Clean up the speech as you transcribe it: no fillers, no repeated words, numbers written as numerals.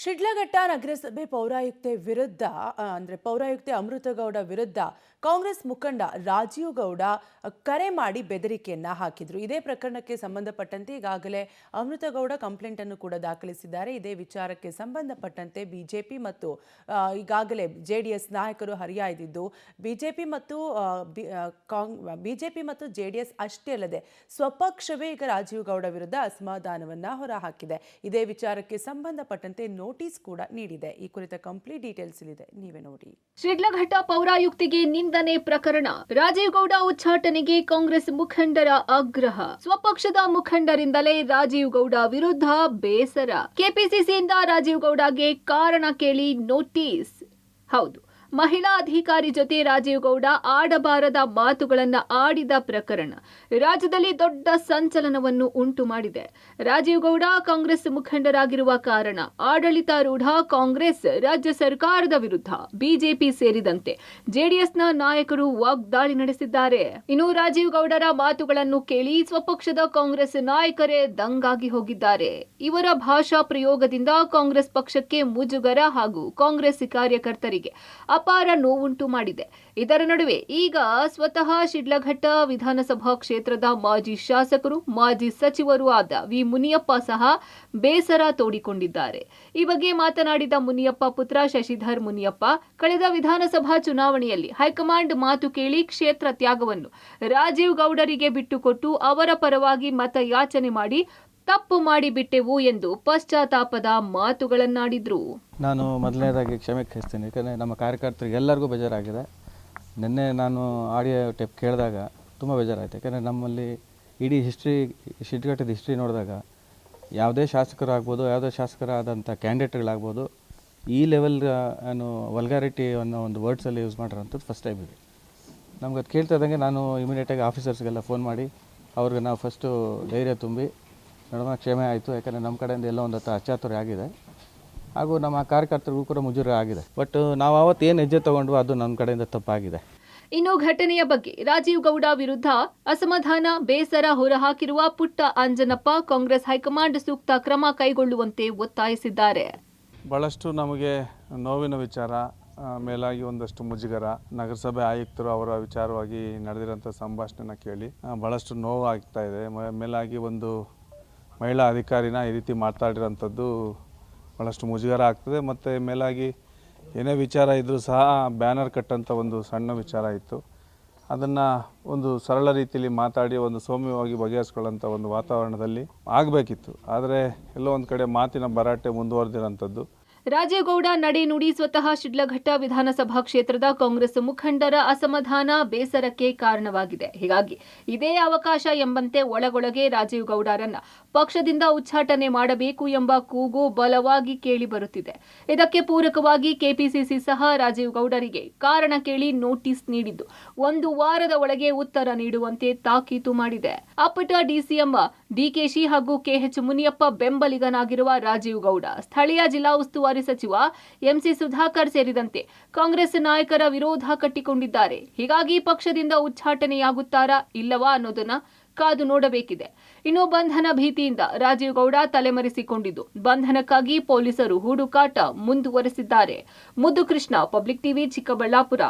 ಶಿಡ್ಲಘಟ್ಟ ನಗರಸಭೆ ಪೌರಾಯುಕ್ತೆ ವಿರುದ್ಧ ಪೌರಾಯುಕ್ತೆ ಅಮೃತಗೌಡ ವಿರುದ್ಧ ಕಾಂಗ್ರೆಸ್ ಮುಖಂಡ ರಾಜೀವ್ ಗೌಡ ಕರೆ ಮಾಡಿ ಬೆದರಿಕೆಯನ್ನ ಹಾಕಿದ್ರು. ಇದೇ ಪ್ರಕರಣಕ್ಕೆ ಸಂಬಂಧಪಟ್ಟಂತೆ ಈಗಾಗಲೇ ಅಮೃತಗೌಡ ಕಂಪ್ಲೇಂಟ್ ಅನ್ನು ಕೂಡ ದಾಖಲಿಸಿದ್ದಾರೆ. ಇದೇ ವಿಚಾರಕ್ಕೆ ಸಂಬಂಧಪಟ್ಟಂತೆ ಬಿಜೆಪಿ ಮತ್ತು ಈಗಾಗಲೇ ಜೆಡಿಎಸ್ ನಾಯಕರು ಹರಿಯಾಯ್ದಿದ್ದು ಬಿಜೆಪಿ ಮತ್ತು ಜೆಡಿಎಸ್ ಅಷ್ಟೇ ಅಲ್ಲದೆ ಸ್ವಪಕ್ಷವೇ ಈಗ ರಾಜೀವ್ ಗೌಡ ವಿರುದ್ಧ ಅಸಮಾಧಾನವನ್ನ ಹೊರಹಾಕಿದೆ. ಇದೇ ವಿಚಾರಕ್ಕೆ ಸಂಬಂಧಪಟ್ಟಂತೆ ನೋಟಿಸ್ ಕೂಡ ನೀಡಿದೆ. ಈ ಕುರಿತ ಕಂಪ್ಲೀಟ್ ಡೀಟೇಲ್ಸ್ ಇದೆ, ನೀವೇ ನೋಡಿ. ಶಿಡ್ಲಘಟ್ಟ ಪೌರಾಯುಕ್ತಿಗೆ ನಿಂದನೆ ಪ್ರಕರಣ, ರಾಜೀವ್ ಗೌಡ ಉಚ್ಚಾಟನೆಗೆ ಕಾಂಗ್ರೆಸ್ ಮುಖಂಡರ ಆಗ್ರಹ. ಸ್ವಪಕ್ಷದ ಮುಖಂಡರಿಂದಲೇ ರಾಜೀವ್ ಗೌಡ ವಿರುದ್ಧ ಬೇಸರ. ಕೆಪಿಸಿಸಿಯಿಂದ ರಾಜೀವ್ ಗೌಡಗೆ ಕಾರಣ ಕೇಳಿ ನೋಟಿಸ್. ಹೌದು, ಮಹಿಳಾ ಅಧಿಕಾರಿ ಜೊತೆ ರಾಜೀವ್ ಗೌಡ ಆಡಬಾರದ ಮಾತುಗಳನ್ನ ಆಡಿದ ಪ್ರಕರಣ ರಾಜ್ಯದಲ್ಲಿ ದೊಡ್ಡ ಸಂಚಲನವನ್ನು ಉಂಟು ಮಾಡಿದೆ. ರಾಜೀವ್ ಗೌಡ ಕಾಂಗ್ರೆಸ್ ಮುಖಂಡರಾಗಿರುವ ಕಾರಣ ಆಡಳಿತಾರೂಢ ಕಾಂಗ್ರೆಸ್ ರಾಜ್ಯ ಸರ್ಕಾರದ ವಿರುದ್ಧ ಬಿಜೆಪಿ ಸೇರಿದಂತೆ ಜೆಡಿಎಸ್ನ ನಾಯಕರು ವಾಗ್ದಾಳಿ ನಡೆಸಿದ್ದಾರೆ. ಇನ್ನು ರಾಜೀವ್ ಗೌಡರ ಮಾತುಗಳನ್ನು ಕೇಳಿ ಸ್ವಪಕ್ಷದ ಕಾಂಗ್ರೆಸ್ ನಾಯಕರೇ ದಂಗಾಗಿ ಹೋಗಿದ್ದಾರೆ. ಇವರ ಭಾಷಾ ಪ್ರಯೋಗದಿಂದ ಕಾಂಗ್ರೆಸ್ ಪಕ್ಷಕ್ಕೆ ಮುಜುಗರ ಹಾಗೂ ಕಾಂಗ್ರೆಸ್ ಕಾರ್ಯಕರ್ತರಿಗೆ ಅಪಾರ ನೋವುಂಟು ಮಾಡಿದೆ. ಇದರ ನಡುವೆ ಈಗ ಸ್ವತಃ ಶಿಡ್ಲಘಟ್ಟ ವಿಧಾನಸಭಾ ಕ್ಷೇತ್ರದ ಮಾಜಿ ಶಾಸಕರು, ಮಾಜಿ ಸಚಿವರು ಆದ ವಿ ಮುನಿಯಪ್ಪ ಸಹ ಬೇಸರ ತೋಡಿಕೊಂಡಿದ್ದಾರೆ. ಈ ಬಗ್ಗೆ ಮಾತನಾಡಿದ ಮುನಿಯಪ್ಪ ಪುತ್ರ ಶಶಿಧರ್ ಮುನಿಯಪ್ಪ, ಕಳೆದ ವಿಧಾನಸಭಾ ಚುನಾವಣೆಯಲ್ಲಿ ಹೈಕಮಾಂಡ್ ಮಾತು ಕೇಳಿ ಕ್ಷೇತ್ರ ತ್ಯಾಗವನ್ನು ರಾಜೀವ್ ಗೌಡರಿಗೆ ಬಿಟ್ಟುಕೊಟ್ಟು ಅವರ ಪರವಾಗಿ ಮತಯಾಚನೆ ಮಾಡಿ ತಪ್ಪು ಮಾಡಿಬಿಟ್ಟೆವು ಎಂದು ಪಶ್ಚಾತ್ತಾಪದ ಮಾತುಗಳನ್ನಾಡಿದ್ರು. ನಾನು ಮೊದಲನೇದಾಗಿ ಕ್ಷಮೆ ಕೇಳ್ತೀನಿ, ಯಾಕಂದರೆ ನಮ್ಮ ಕಾರ್ಯಕರ್ತರಿಗೆ ಎಲ್ಲರಿಗೂ ಬೇಜಾರಾಗಿದೆ. ನಿನ್ನೆ ನಾನು ಆಡಿಯೋ ಟೇಪ್ ಕೇಳಿದಾಗ ತುಂಬ ಬೇಜಾರಾಯಿತು. ಯಾಕಂದರೆ ನಮ್ಮಲ್ಲಿ ಇಡೀ ಶಿಡ್ಲಘಟ್ಟದ ಹಿಸ್ಟ್ರಿ ನೋಡಿದಾಗ ಯಾವುದೇ ಶಾಸಕರಾಗ್ಬೋದು, ಯಾವುದೇ ಶಾಸಕರಾದಂಥ ಕ್ಯಾಂಡಿಡೇಟ್ಗಳಾಗ್ಬೋದು, ಈ ಲೆವೆಲ್ ವಲ್ಗಾರಿಟಿ ಅನ್ನೋ ಒಂದು ವರ್ಡ್ಸಲ್ಲಿ ಯೂಸ್ ಮಾಡಿರೋಂಥದ್ದು ಫಸ್ಟ್ ಟೈಮ್ ಇದೆ. ನಮ್ಗೆ ಅದು ಕೇಳ್ತಾ ಇದ್ದಂಗೆ ನಾನು ಇಮಿಡಿಯೇಟಾಗಿ ಆಫೀಸರ್ಸ್ಗೆಲ್ಲ ಫೋನ್ ಮಾಡಿ ಅವ್ರಿಗೆ ನಾವು ಫಸ್ಟು ಧೈರ್ಯ ತುಂಬಿ ನೋಡೋಣ, ಕ್ಷಮೆ ಆಯಿತು, ಯಾಕಂದರೆ ನಮ್ಮ ಕಡೆಯಿಂದ ಎಲ್ಲ ಒಂದು ಅಚಾತುರ್ಯ ಆಗಿದೆ, ಹಾಗೂ ನಮ್ಮ ಕಾರ್ಯಕರ್ತರಿಗೂ ಕೂಡ ಮುಜುಗರ ಆಗಿದೆ. ಬಟ್ ನಾವು ಅವತ್ತು ಏನು ಹೆಜ್ಜೆ ತೊಗೊಂಡ್ವು ಅದು ನಮ್ಮ ಕಡೆಯಿಂದ ತಪ್ಪಾಗಿದೆ. ಇನ್ನು ಘಟನೆಯ ಬಗ್ಗೆ ರಾಜೀವ್ ಗೌಡ ವಿರುದ್ಧ ಅಸಮಾಧಾನ, ಬೇಸರ ಹೊರಹಾಕಿರುವ ಪುಟ್ಟ ಅಂಜನಪ್ಪ ಕಾಂಗ್ರೆಸ್ ಹೈಕಮಾಂಡ್ ಸೂಕ್ತ ಕ್ರಮ ಕೈಗೊಳ್ಳುವಂತೆ ಒತ್ತಾಯಿಸಿದ್ದಾರೆ. ಭಾಳಷ್ಟು ನಮಗೆ ನೋವಿನ ವಿಚಾರ, ಮೇಲಾಗಿ ಒಂದಷ್ಟು ಮುಜುಗರ. ನಗರಸಭೆ ಆಯುಕ್ತರು ಅವರ ವಿಚಾರವಾಗಿ ನಡೆದಿರೋಂಥ ಸಂಭಾಷಣೆನ ಕೇಳಿ ಭಾಳಷ್ಟು ನೋವು ಆಗ್ತಾ ಇದೆ. ಮೇಲಾಗಿ ಒಂದು ಮಹಿಳಾ ಅಧಿಕಾರಿನ ಈ ರೀತಿ ಮಾತಾಡಿರೋಂಥದ್ದು ಭಾಳಷ್ಟು ಮುಜುಗರ ಆಗ್ತದೆ. ಮತ್ತು ಮೇಲಾಗಿ ಏನೇ ವಿಚಾರ ಇದ್ದರೂ ಸಹ ಬ್ಯಾನರ್ ಕಟ್ಟಂಥ ಒಂದು ಸಣ್ಣ ವಿಚಾರ ಇತ್ತು, ಅದನ್ನು ಒಂದು ಸರಳ ರೀತಿಯಲ್ಲಿ ಮಾತಾಡಿ ಒಂದು ಸೌಮ್ಯವಾಗಿ ಬಗೆಹರಿಸ್ಕೊಳ್ಳೋಂಥ ಒಂದು ವಾತಾವರಣದಲ್ಲಿ ಆಗಬೇಕಿತ್ತು. ಆದರೆ ಎಲ್ಲೋ ಒಂದು ಕಡೆ ಮಾತಿನ ಭರಾಟೆ ಮುಂದುವರೆದಿರೋಂಥದ್ದು. ರಾಜೀವ್ ಗೌಡ ನಡೆ ನುಡಿ ಸ್ವತಃ ಶಿಡ್ಲಘಟ್ಟ ವಿಧಾನಸಭಾ ಕ್ಷೇತ್ರದ ಕಾಂಗ್ರೆಸ್ ಮುಖಂಡರ ಅಸಮಾಧಾನ, ಬೇಸರಕ್ಕೆ ಕಾರಣವಾಗಿದೆ. ಹೀಗಾಗಿ ಇದೇ ಅವಕಾಶ ಎಂಬಂತೆ ಒಳಗೊಳಗೆ ರಾಜೀವ್ ಗೌಡರನ್ನ ಪಕ್ಷದಿಂದ ಉಚ್ಚಾಟನೆ ಮಾಡಬೇಕು ಎಂಬ ಕೂಗು ಬಲವಾಗಿ ಕೇಳಿ ಬರುತ್ತಿದೆ. ಇದಕ್ಕೆ ಪೂರಕವಾಗಿ ಕೆಪಿಸಿಸಿ ಸಹ ರಾಜೀವ್ ಗೌಡರಿಗೆ ಕಾರಣ ಕೇಳಿ ನೋಟಿಸ್ ನೀಡಿದ್ದು 1 ವಾರದ ಒಳಗೆ ಉತ್ತರ ನೀಡುವಂತೆ ತಾಕೀತು ಮಾಡಿದೆ. ಅಪ್ಪಟ ಡಿಸಿಎಂ ಡಿಕೆಶಿ ಹಾಗೂ ಕೆಎಚ್ ಮುನಿಯಪ್ಪ ಬೆಂಬಲಿಗನಾಗಿರುವ ರಾಜೀವ್ ಗೌಡ ಸ್ಥಳೀಯ ಜಿಲ್ಲಾ ಉಸ್ತುವಾರಿ ಸಚಿವ ಎಂಸಿ ಸುಧಾಕರ್ ಸೇರಿದಂತೆ ಕಾಂಗ್ರೆಸ್ ನಾಯಕರ ವಿರೋಧ ಕಟ್ಟಿಕೊಂಡಿದ್ದಾರೆ. ಹೀಗಾಗಿ ಪಕ್ಷದಿಂದ ಉಚ್ಚಾಟನೆಯಾಗುತ್ತಾರಾ ಇಲ್ಲವಾ ಅನ್ನೋದನ್ನ ಕಾದು ನೋಡಬೇಕಿದೆ. ಇನ್ನು ಬಂಧನ ಭೀತಿಯಿಂದ ರಾಜೀವ್ ಗೌಡ ತಲೆಮರೆಸಿಕೊಂಡಿದ್ದು ಬಂಧನಕ್ಕಾಗಿ ಪೊಲೀಸರು ಹುಡುಕಾಟ ಮುಂದುವರೆಸಿದ್ದಾರೆ. ಮುದ್ದು ಕೃಷ್ಣ, ಪಬ್ಲಿಕ್ ಟಿವಿ, ಚಿಕ್ಕಬಳ್ಳಾಪುರ.